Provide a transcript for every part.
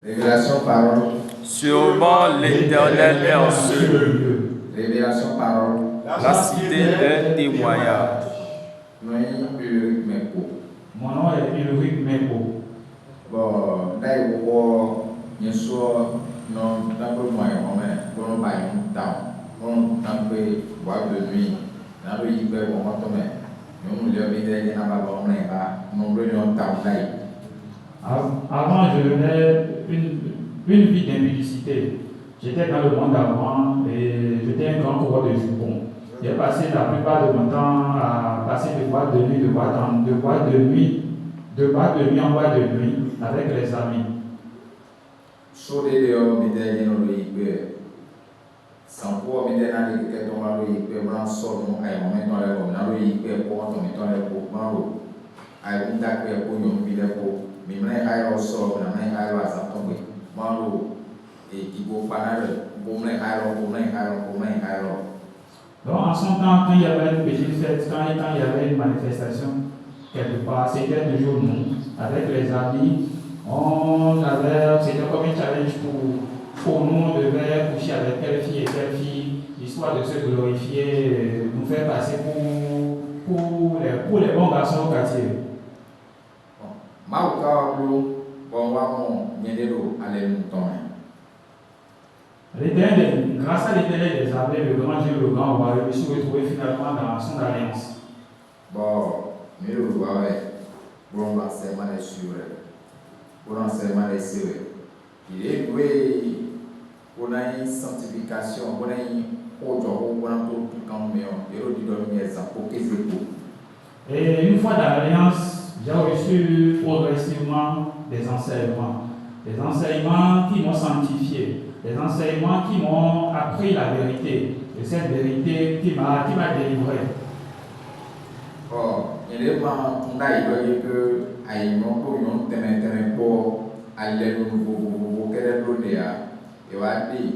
Révélation parole. Sûrement l'Éternel est en ce lieu. Révélation parole. La cité d'un témoignage. Mon nom est Ulrich Mepo. Bon, d'ailleurs, bien sûr, non, d'abord moi, on va y temps. On a fait boire de nuit. Dans le hyper, on va tomber. Nous, le vidéo, on va voir, on va temps. Avant, je menais une vie d'impudicité. J'étais dans le monde avant et j'étais un grand coureur de jupons. J'ai passé la plupart de mon temps à passer de boîte de nuit, de boîte de nuit en boîte de nuit avec les amis. Sans quoi, mais dans les cas où on a eu un son, on a eu un moment où on a eu un point, on a eu un point, on a eu un point, mais on a eu un son, on a eu un point, et qui go pas donc en son temps, quand il y avait une petite fête, quand il y avait une manifestation quelque part, c'était toujours nous, avec les amis, c'était comme un challenge pour nous, on devait coucher avec telle fille, histoire de se glorifier, nous faire passer pour les bons garçons au quartier. Grâce à l'Éternel des armées, le grand Dieu, le grand roi, je me suis retrouvé finalement dans son alliance. Bon, mais le roi, pour l'enseignement des sûrs, pour l'enseignement des sûrs, il est doué pour une sanctification, pour et une fois dans l'alliance, j'ai reçu progressivement des enseignements qui m'ont sanctifié. Des enseignements qui m'ont appris la vérité, et cette vérité qui m'a délivré. Oh, il est pas on a eu que aïno ko yon teme po aller nous quel et va dire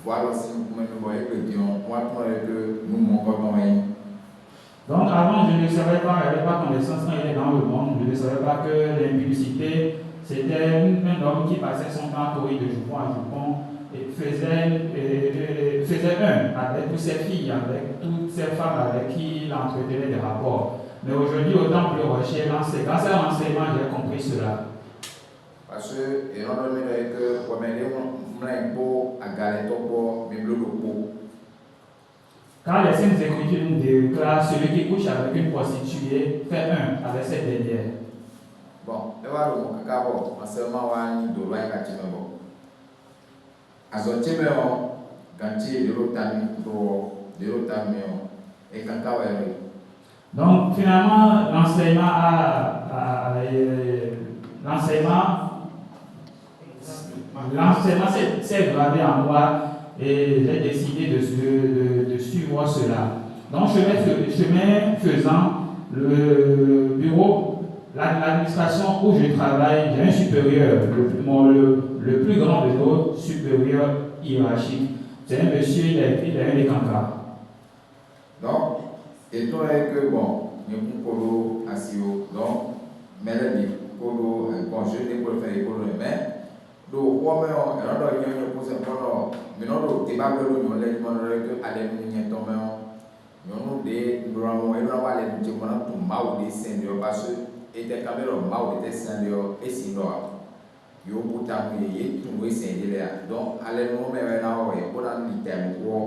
voilà si nous voyons que Dieu on va que nous manquons. Donc avant je ne savais pas, il n'y avait pas connaissance quand il est dans le monde, je ne savais pas que l'impudicité c'était un homme qui passait son temps à courir de jupon en jupon et faisait un avec toutes ses filles, avec toutes ces femmes avec qui il entretenait des rapports. Mais aujourd'hui, au temple Rocher, grâce à l'enseignement, j'ai compris cela. Parce que, et on donne que, comme elle est à Galetopo, mais le quand les Saintes Écritures nous déclarent celui qui couche avec une prostituée fait un avec cette dernière. Bon, et voilà, on va enseignement de loin quand Azotimeo, Ganti, de l'Otami, et Kankawari. Donc, finalement, l'enseignement s'est gravé en moi et j'ai décidé de suivre cela. Donc, chemin faisant, le bureau, l'administration où je travaille, j'ai un supérieur, le plus grand de nos supérieurs hiérarchiques. C'est un monsieur, il a un écancard. Donc, et toi, que bon, nous avons polo asio, donc, mais là, polo, bon, je n'ai pas fait polo, mais, le roi, on a eu un peu mais non, le débat de l'union, les gens que allez nous y tomber, nous nous avons aller nous dire pour mal des seigneurs, parce que était quand même mal des seigneurs et sinon, il y a beaucoup de tout le seigneur. Donc, allez nous mettre là, pour dans le thème, pour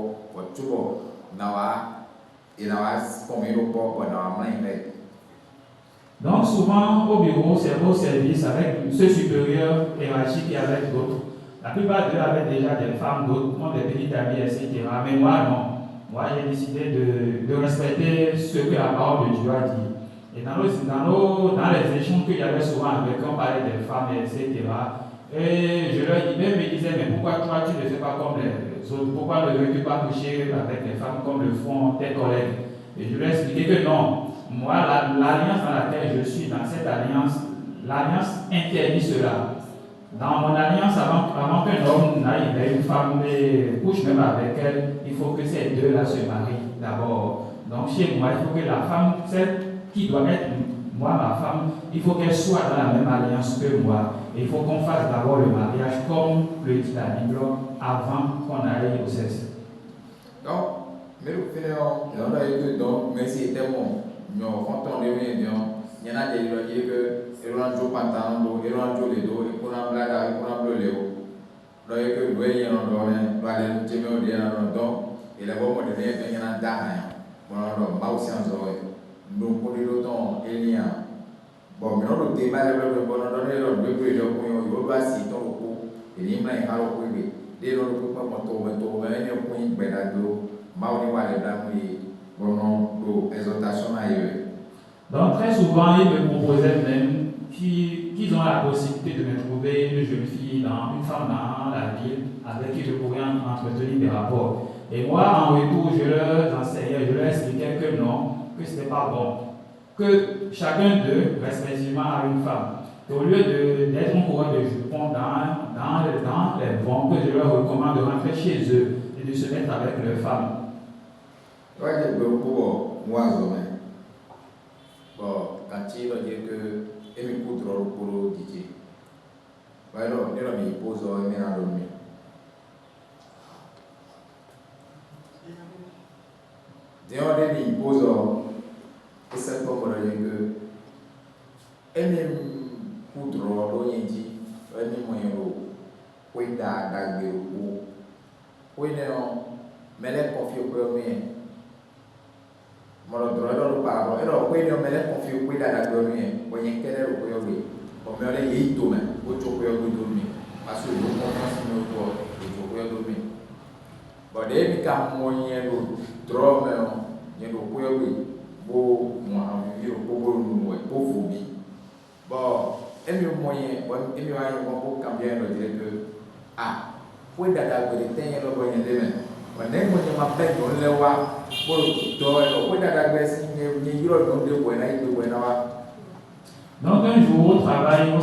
tout, donc souvent au bureau, c'est au service avec ce supérieur hiérarchique et avec d'autres. La plupart d'eux avaient déjà des femmes, d'autres ont des petites amies, etc. Mais moi non. Moi j'ai décidé de respecter ce que la parole de Dieu a dit. Et dans les échanges qu'il y avait souvent avec eux, on parlait des femmes, etc. Et je leur disais, me disaient, mais pourquoi toi tu ne fais pas comme les autres? Pourquoi ne veux-tu pas coucher avec les femmes comme le font tes collègues? Et je leur ai expliqué que non, moi, l'alliance dans laquelle je suis, dans cette alliance, l'alliance interdit cela. Dans mon alliance, avant qu'un homme n'aille vers une femme et couche même avec elle, il faut que ces deux-là se marient d'abord. Donc chez moi, il faut que la femme, celle qui doit être moi, ma femme, il faut qu'elle soit dans la même alliance que moi. Il faut qu'on fasse d'abord le mariage le dit la Bible, avant qu'on aille au sexe. Donc, mais au final, on a eu donc, mais c'était bon. Nous, quand on est venu, il y en a des gens qui disent que ils ont joué pantalon, ils ont joué les dos, ils ont blague, ils ont bleu léo. Donc, il y a que vous voyez, on doit aller nous tirer au diable, donc, et la bonne de l'air, il y en a d'un. Bon, alors, pas aussi en zoé. Donc, pour les autres, il y a. Bon, mais on le débat, le bon, on donne le bleu, le coup, il va s'y tomber au coup, et il y a un coup, dès le coup, pas mon tour, il y a un coup, il y a un coup, donc très souvent, ils me proposaient même qu'ils ont la possibilité de me trouver une jeune fille, une femme dans la ville avec qui je pourrais entretenir des rapports. Et moi, en retour, je leur enseignais, je leur expliquais que non, que ce n'était pas bon. Que chacun d'eux, respectivement, a une femme. Au lieu d'être un coureur de jupons dans les vents, que je leur recommande de rentrer chez eux et de se mettre avec leurs femmes. Bon, quand il va dire que il me coûte trop pour le DJ. Alors, il me pose un mien à dormir. D'ailleurs, il me pose un certain nombre de gens que il me coûte trop, il dit, il me moyen de oui, d'agir ou oui, non, mais les confiés pour moi. Mon droit de parole, alors oui, non, mais les confiés pour d'agir, oui, quel est le problème? Comme on est y tout, mais au choc de dormir, parce que nous commençons nos corps, au choc de dormir. Bon, dès que quand moyen de droit, mais il y a le problème, beau, moi, en vue, beau phobie. Bon, et le moyen, bon, et le moyen pour cambier le directeur. Ah, pour d'agir, il y a le moyen de même. On est moyen de faire dans le wa, pour le d'agir, c'est une euro de buena et de buena. Donc un jour, au travail, au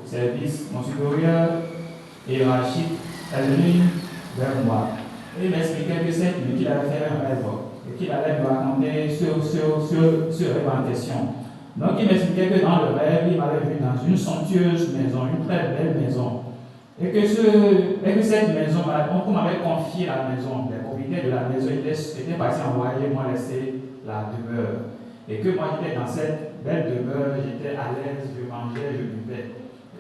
service, mon supérieur hiérarchique est venu vers moi. Et il m'expliquait que cette nuit qu'il avait fait un rêve et qu'il allait me raconter sur le rêve en question. Donc il m'expliquait que dans le rêve, il m'avait vu dans une somptueuse maison, une très belle maison. Et que cette maison, on m'avait confié la maison, les propriétaires de la maison étaient partis en voyage, moi laissé la demeure. Et que moi j'étais dans cette belle demeure, j'étais à l'aise, je mangeais, je buvais.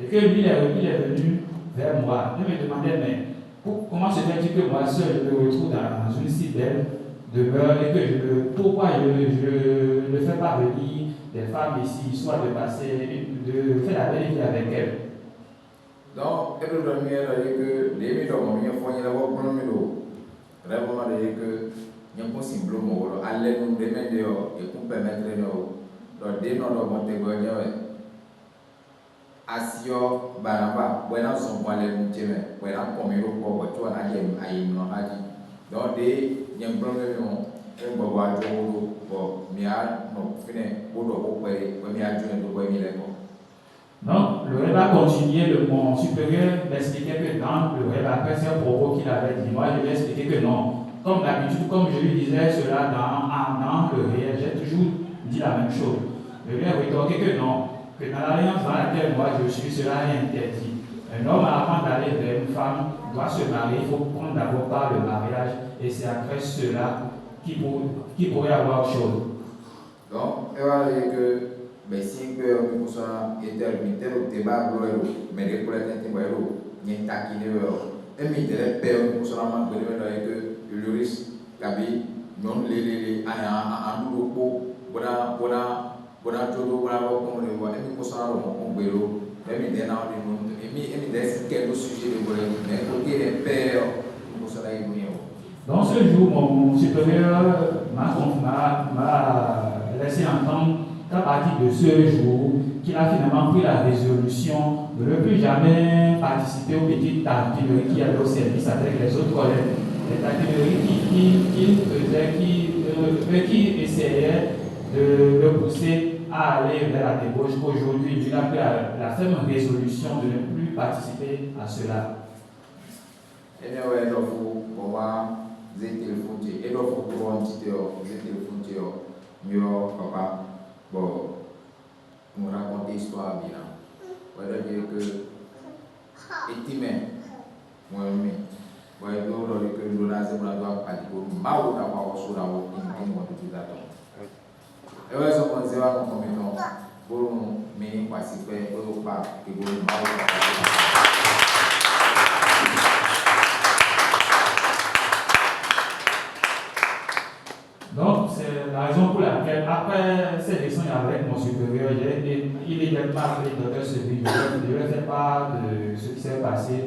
Et que lui, il est venu vers moi. Il me demandait, mais comment se fait-il que moi seul je me retrouve dans une si belle demeure et que pourquoi je ne fais pas venir des femmes ici, soit de faire la belle vie avec elles. Donc, elle nous donne que les millions de fois, il y a un bon numéro. Vraiment, il y a un possible mot. Allez nous demander et pour permettre de donner notre montégogne. Asio, Baraba, buena son pour aller nous tirer. Buena comme il faut pour toi, aïe, non, aïe. Donc, il y a un problème. Un bois de l'eau pour Mia, non, finir, pour le haut, pour Mia, tu ne dois pas y aller. Donc, le rêve a continué, mon supérieur m'expliquait que dans le rêve, après c'est un propos qu'il avait dit, moi je lui ai expliqué que non. Comme d'habitude, comme je lui disais cela dans le réel, j'ai toujours dit la même chose. Je lui ai rétorqué que non, que dans l'alliance dans laquelle moi je suis, cela est interdit. Un homme, avant d'aller vers une femme, doit se marier, il faut prendre d'abord par le mariage, et c'est après cela qui pourrait avoir autre chose. Donc, elle va dire que mais si nous sommes éternels au débat, mais les problèmes sont n'y taquiner et mais les pères nous sommes en train de que le risque cabi non les en groupe voilà tout voilà comme le voit et nous sommes en vélo et mais des gens et des quelques sujets de problème mais côté les pères nous sommes là. Dans ce jour, mon supérieur m'a laissé entendre qu'à partir de ce jour, qu'il a finalement pris la résolution de ne plus jamais participer aux petites tartines qui avaient au service avec les autres collègues. Les tartines qui essayaient de le pousser à aller vers la débauche. Aujourd'hui, il a pris la ferme résolution de ne plus participer à cela. Et bien, ouais, donc, pour moi, j'ai téléphoné, et donc, pour moi, j'ai téléphoné, mieux, papa, bon, on raconte l'histoire bien. On va dire que, et Moi-même, moi, je dois que nous lancer pour la doigt à dire Mao d'avoir reçu la voix qui nous tout à l'heure. Et ouais, ça qu'on sait à mon commettant pour nous mener participer pour pas que vous Mao. Donc, c'est la raison pour laquelle, après cette leçon avec mon supérieur, il est également appelé docteur Sebi. Je vais faire part de ce qui s'est passé.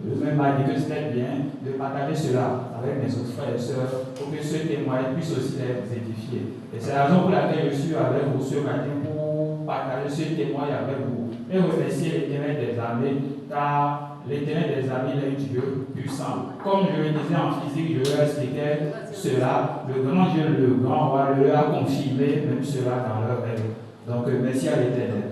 Même m'a dit que c'était bien de partager cela avec mes autres frères et sœurs pour que ce témoignage puisse aussi les édifier. Et c'est la raison pour laquelle je suis avec vous ce matin pour partager ce témoignage avec vous et remercier l'Éternel des armées, car l'Éternel des armées est un Dieu puissant. Comme je le disais en physique, je leur expliquais cela, le grand Dieu, le grand roi, leur a confirmé même cela dans leur rêve. Donc merci à l'Éternel.